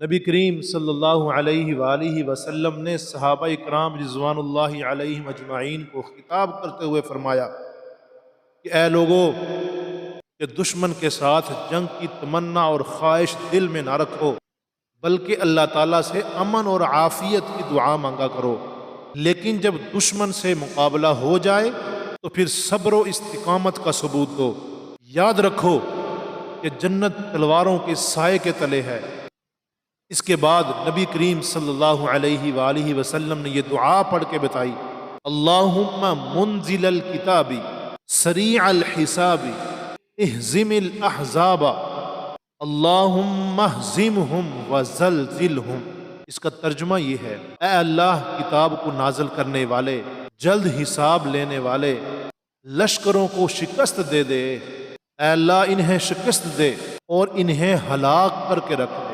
نبی کریم صلی اللہ علیہ وآلہ وسلم نے صحابہ اکرام رضوان اللہ علیہم اجمعین کو خطاب کرتے ہوئے فرمایا کہ اے لوگو، کہ دشمن کے ساتھ جنگ کی تمنا اور خواہش دل میں نہ رکھو، بلکہ اللہ تعالیٰ سے امن اور عافیت کی دعا مانگا کرو، لیکن جب دشمن سے مقابلہ ہو جائے تو پھر صبر و استقامت کا ثبوت دو۔ یاد رکھو کہ جنت تلواروں کے سائے کے تلے ہے۔ اس کے بعد نبی کریم صلی اللہ علیہ وآلہ وسلم نے یہ دعا پڑھ کے بتائی، اللہم منزل الکتاب سریع الحساب اہزم الاحزاب اللہم اہزمہم وزلزلہم۔ اس کا ترجمہ یہ ہے، اے اللہ کتاب کو نازل کرنے والے، جلد حساب لینے والے، لشکروں کو شکست دے دے۔ اے اللہ انہیں شکست دے اور انہیں ہلاک کر کے رکھ۔